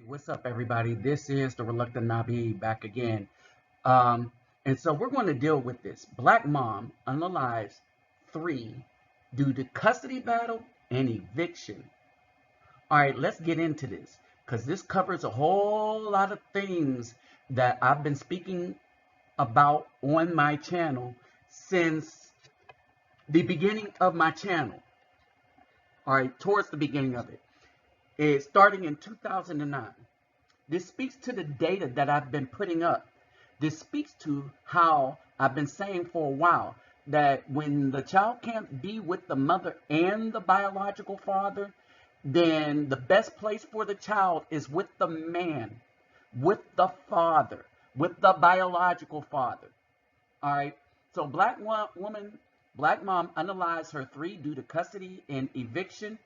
What's up, everybody? This is the Reluctant Nabi back again. Um, and so we're going to deal with this. Black mom unalives three due to custody battle and eviction. All right, let's get into this because this covers a whole lot of things that I've been speaking about on my channel since the beginning of my channel. All right, towards the beginning of it. It's starting in 2009. This speaks to the data that I've been putting up. This speaks to how I've been saying for a while that when the child can't be with the mother and the biological father, then the best place for the child is with the man, with the father, with the biological father. All right. So black mom unalives her three due to custody and eviction.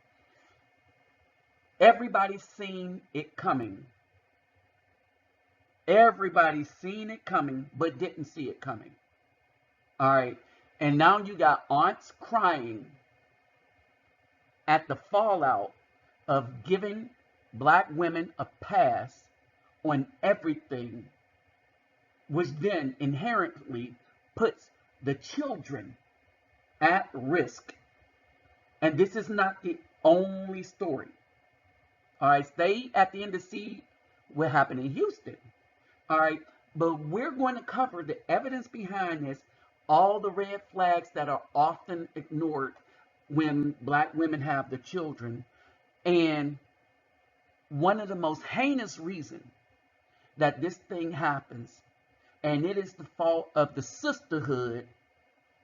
Everybody's seen it coming. Everybody's seen it coming, but didn't see it coming. All right. And now you got aunts crying at the fallout of giving black women a pass on everything, which then inherently puts the children at risk. And this is not the only story. All right. Stay at the end to see what happened in Houston. All right, but we're going to cover the evidence behind this, all the red flags that are often ignored when black women have their children, and one of the most heinous reasons that this thing happens, and it is the fault of the sisterhood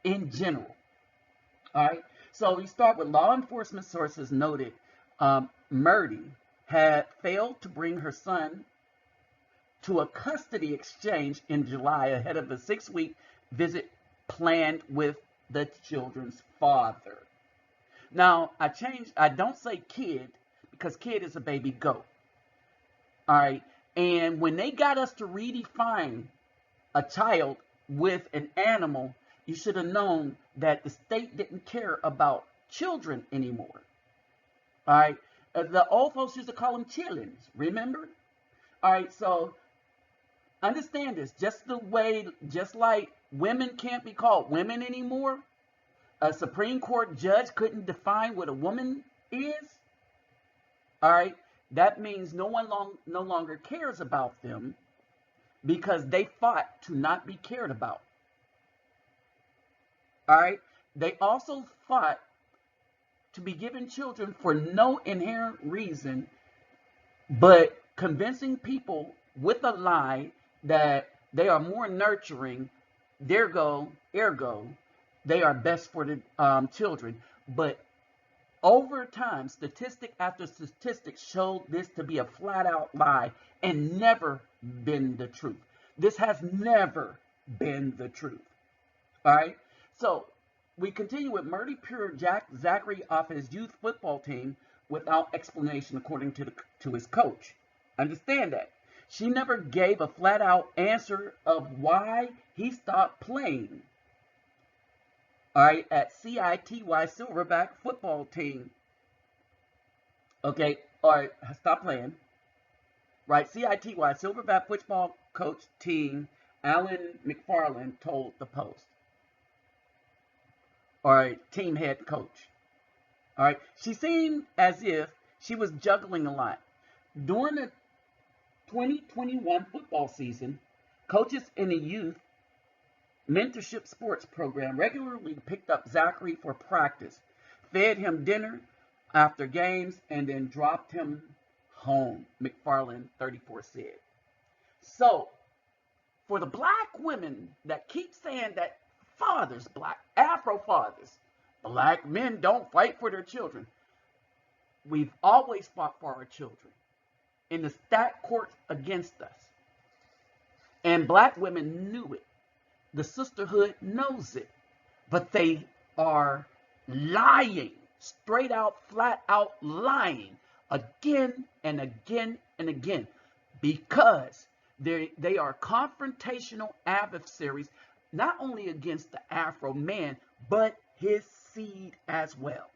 in general. All right, so we start with law enforcement sources noted Murdy had failed to bring her son to a custody exchange in July ahead of a 6-week visit planned with the children's father. Now, I don't say kid because kid is a baby goat. All right. And when they got us to redefine a child with an animal, you should have known that the state didn't care about children anymore. All right. The old folks used to call them chillins, remember? All right. So understand this, just like women can't be called women anymore, a Supreme Court judge couldn't define what a woman is. All right, that means no longer cares about them because they fought to not be cared about. All right, they also fought to be given children for no inherent reason but convincing people with a lie that they are more nurturing, ergo, they are best for the children. But over time, statistic after statistic showed this to be a flat out lie and never been the truth. This has never been the truth. All right. So we continue with Murdy Pure Zachary off his youth football team without explanation, according to his coach. Understand that. She never gave a flat out answer of why he stopped playing. All right, at CITY Silverback football team. Okay, all right, stop playing. Right, CITY Silverback football coach team, Alan McFarland told the Post. All right, team head coach. All right, she seemed as if she was juggling a lot. During the 2021 football season, coaches in the youth mentorship sports program regularly picked up Zachary for practice, fed him dinner after games, and then dropped him home, McFarland 34 said. So, for the black women that keep saying that fathers, black Afro fathers, black men don't fight for their children, we've always fought for our children in the stacked courts against us. And black women knew it. The sisterhood knows it. But they are lying, straight out, flat out lying again and again and again because they are confrontational adversaries, not only against the Afro man, but his seed as well.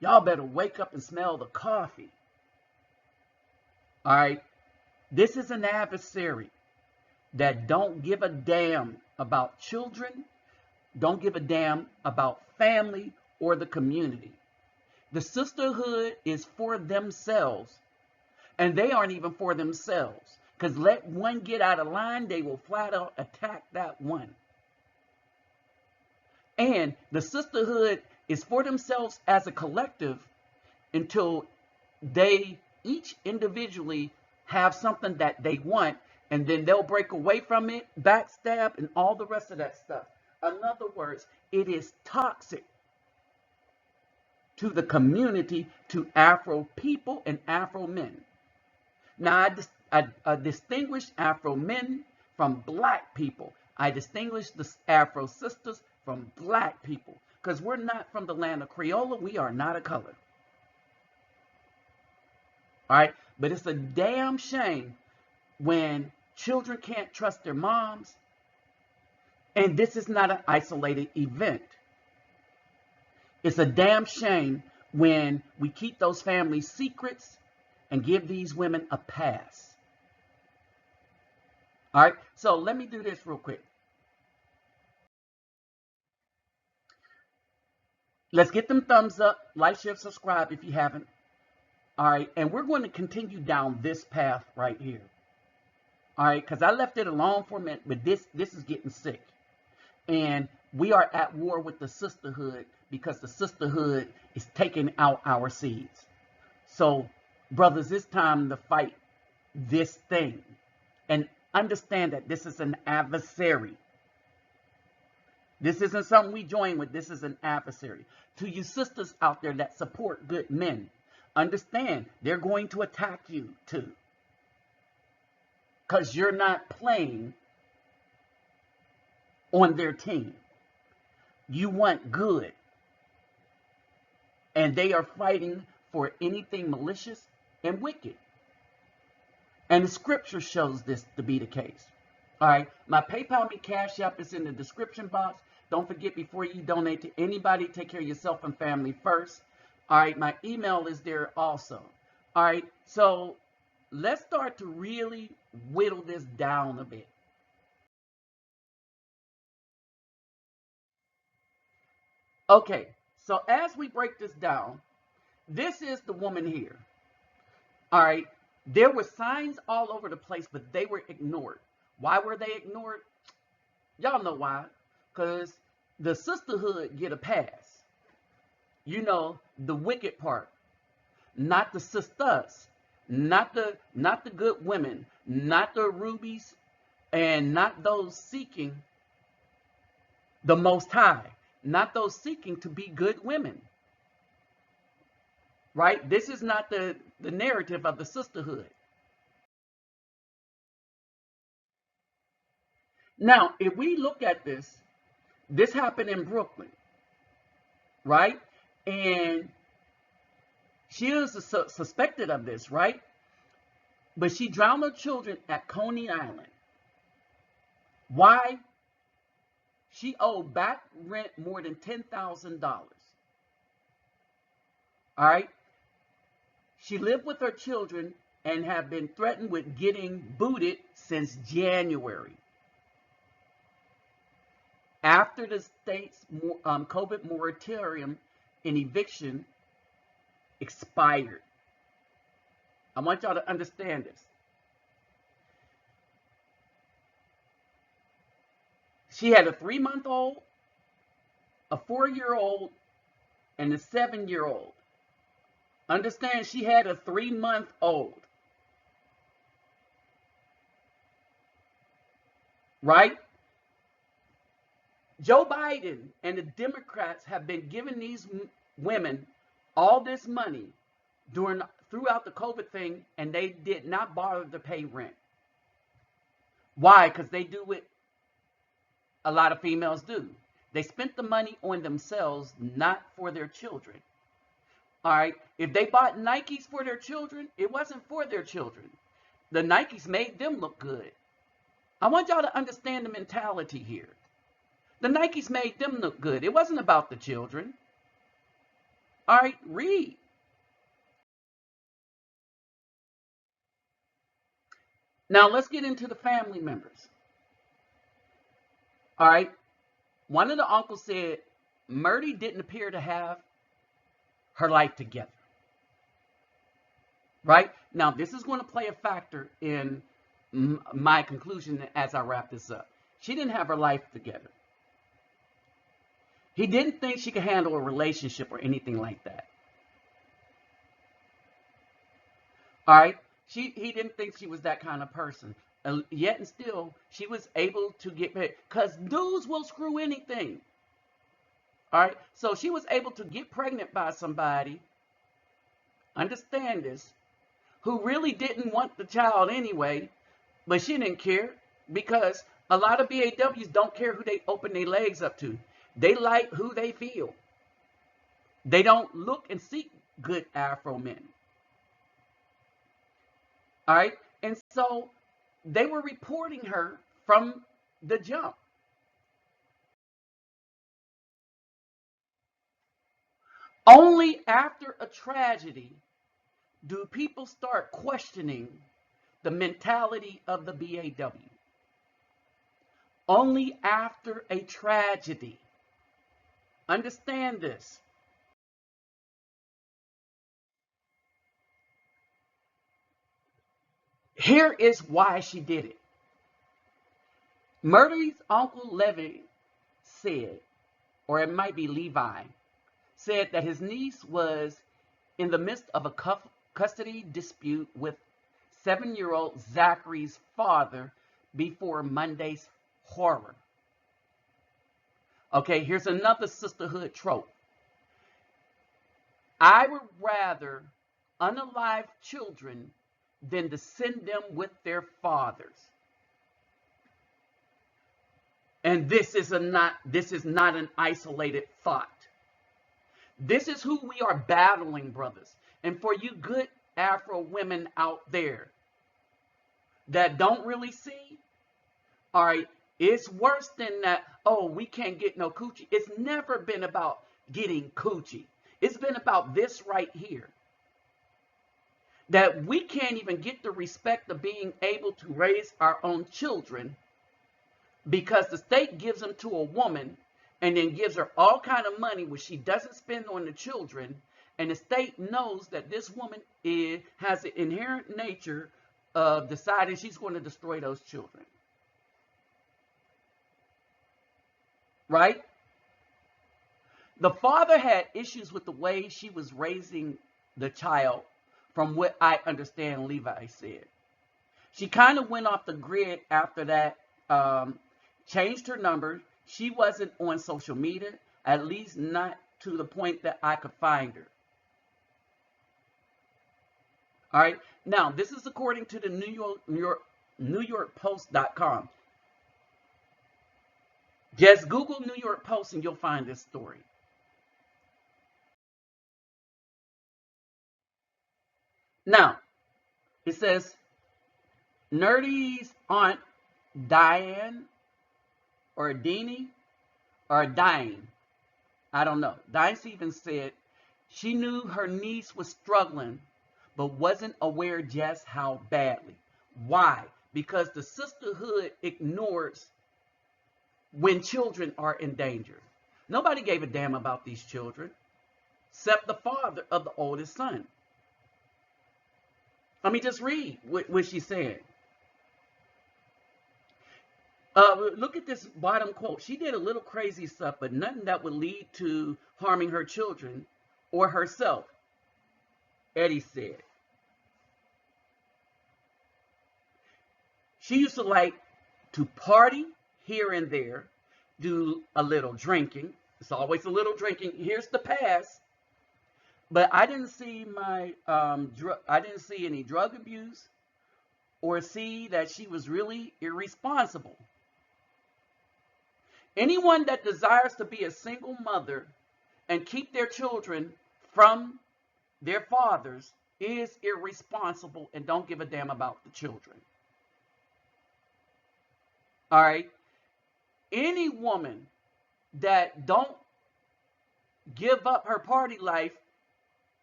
Y'all better wake up and smell the coffee. All right. This is an adversary that don't give a damn about children, don't give a damn about family or the community. The sisterhood is for themselves, and they aren't even for themselves. Because let one get out of line, they will flat out attack that one. And the sisterhood is for themselves as a collective until they each individually have something that they want, and then they'll break away from it, backstab, and all the rest of that stuff. In other words, it is toxic to the community, to Afro people and Afro men. Now, I distinguish Afro men from black people. I distinguish the Afro sisters from black people, because we're not from the land of Creola. We are not a color. All right, but it's a damn shame when children can't trust their moms, and this is not an isolated event. It's a damn shame when we keep those family secrets and give these women a pass. All right, so let me do this real quick. Let's get them thumbs up, like, share, subscribe if you haven't. All right, and we're going to continue down this path right here. All right, because I left it alone for a minute, but this is getting sick. And we are at war with the sisterhood because the sisterhood is taking out our seeds. So, brothers, it's time to fight this thing. And understand that this is an adversary. This isn't something we join with. This is an adversary. To you sisters out there that support good men, understand they're going to attack you too. Because you're not playing on their team. You want good. And they are fighting for anything malicious and wicked. And the scripture shows this to be the case. All right. My PayPal, me Cash App is in the description box. Don't forget, before you donate to anybody, take care of yourself and family first. All right. My email is there also. All right. So let's start to really whittle this down a bit. Okay. So as we break this down, this is the woman here. All right. There were signs all over the place, but they were ignored. Why were they ignored? Y'all know why. Because the sisterhood get a pass. You know, the wicked part. Not the sisters. Not the good women. Not the rubies. And not those seeking the Most High. Not those seeking to be good women. Right? This is not the narrative of the sisterhood. Now, if we look at this happened in Brooklyn, right? And she was suspected of this, right? But she drowned her children at Coney Island. Why? She owed back rent more than $10,000. All right? She lived with her children and have been threatened with getting booted since January. After the state's COVID moratorium in eviction expired. I want y'all to understand this. She had a 3-month-old, a 4-year-old, and a 7-year-old. Understand, she had a 3-month-old. Right? Joe Biden and the Democrats have been giving these women all this money throughout the COVID thing, and they did not bother to pay rent. Why? Because they do what a lot of females do. They spent the money on themselves, not for their children. All right. If they bought Nikes for their children, it wasn't for their children. The Nikes made them look good. I want y'all to understand the mentality here. The Nikes made them look good. It wasn't about the children. All right, read. Now let's get into the family members. All right. One of the uncles said Murdy didn't appear to have her life together. Right? Now, this is going to play a factor in my conclusion as I wrap this up. She didn't have her life together. He didn't think she could handle a relationship or anything like that. All right? He didn't think she was that kind of person. Yet and still, she was able to get married. Because dudes will screw anything. All right? So she was able to get pregnant by somebody, understand this, who really didn't want the child anyway, but she didn't care, because a lot of BAWs don't care who they open their legs up to. They like who they feel. They don't look and seek good Afro men. All right? And so they were reporting her from the jump. Only after a tragedy do people start questioning the mentality of the BAW. Only after a tragedy. Understand this. Here is why she did it. Murdy's uncle Levi said, or it might be Levi, said that his niece was in the midst of a custody dispute with 7-year-old Zachary's father before Monday's horror. Okay, here's another sisterhood trope. I would rather unalive children than to send them with their fathers. And this is not an isolated thought. This is who we are battling, brothers. And for you good Afro women out there that don't really see, all right, it's worse than that, oh, we can't get no coochie. It's never been about getting coochie. It's been about this right here. That we can't even get the respect of being able to raise our own children because the state gives them to a woman and then gives her all kind of money which she doesn't spend on the children, and the state knows that this woman has an inherent nature of deciding she's going to destroy those children. Right? The father had issues with the way she was raising the child, from what I understand Levi said. She kind of went off the grid after that, changed her number. She wasn't on social media, at least not to the point that I could find her. All right. Now, this is according to the New York Post.com. Just Google New York Post and you'll find this story. Now, it says Nerdy's aunt Diane or Deanie or Diane, I don't know. Diane Stevens said she knew her niece was struggling but wasn't aware just how badly. Why? Because the sisterhood ignores when children are in danger. Nobody gave a damn about these children except the father of the oldest son. Let me just read what she's saying. Look at this bottom quote. She did a little crazy stuff, but nothing that would lead to harming her children or herself, Eddie said. She used to like to party here and there, do a little drinking. It's always a little drinking. Here's the past. But I didn't see I didn't see any drug abuse or see that she was really irresponsible. Anyone that desires to be a single mother and keep their children from their fathers is irresponsible and don't give a damn about the children. All right. Any woman that don't give up her party life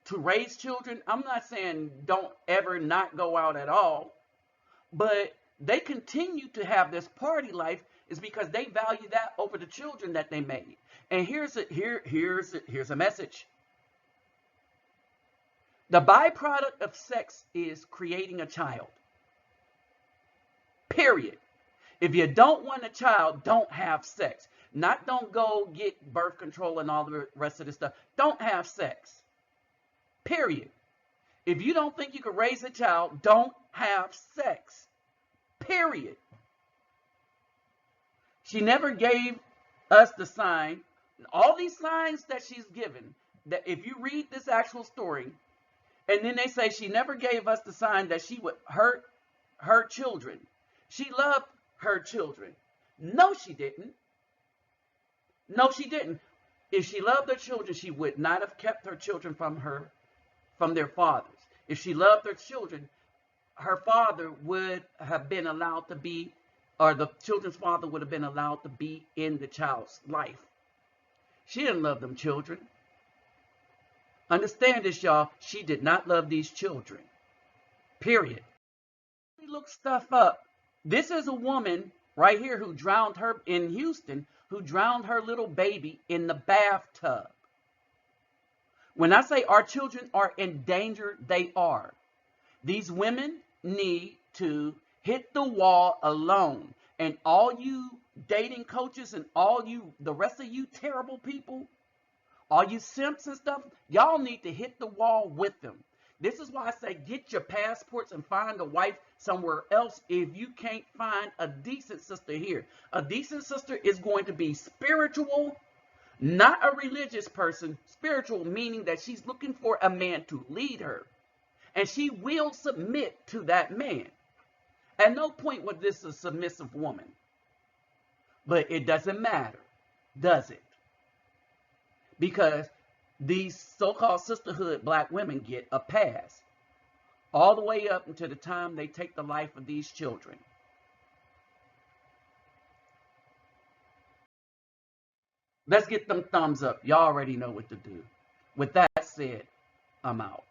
to raise children, I'm not saying don't ever not go out at all, But they continue to have this party life is because they value that over the children that they made. And here's a message. The byproduct of sex is creating a child. Period. If you don't want a child, don't have sex. Not don't go get birth control and all the rest of this stuff. Don't have sex. Period. If you don't think you can raise a child, don't have sex. Period. She never gave us the sign. All these signs that she's given, that if you read this actual story, and then they say she never gave us the sign that she would hurt her children. She loved her children. No, she didn't. No, she didn't. If she loved her children, she would not have kept her children from their fathers. If she loved her children, her father would have been allowed to be, or the children's father would have been allowed to be in the child's life. She didn't love them children. Understand this, y'all. She did not love these children. Period. Look stuff up. This is a woman right here who drowned her in Houston, who drowned her little baby in the bathtub. When I say our children are in danger, they are. These women need to hit the wall alone. And all you dating coaches and all you, the rest of you terrible people, all you simps and stuff, y'all need to hit the wall with them. This is why I say get your passports and find a wife somewhere else if you can't find a decent sister here. A decent sister is going to be spiritual, not a religious person. Spiritual meaning that she's looking for a man to lead her. And she will submit to that man. At no point was this a submissive woman. But it doesn't matter, does it? Because these so-called sisterhood black women get a pass all the way up until the time they take the life of these children. Let's get them thumbs up. Y'all already know what to do. With that said, I'm out.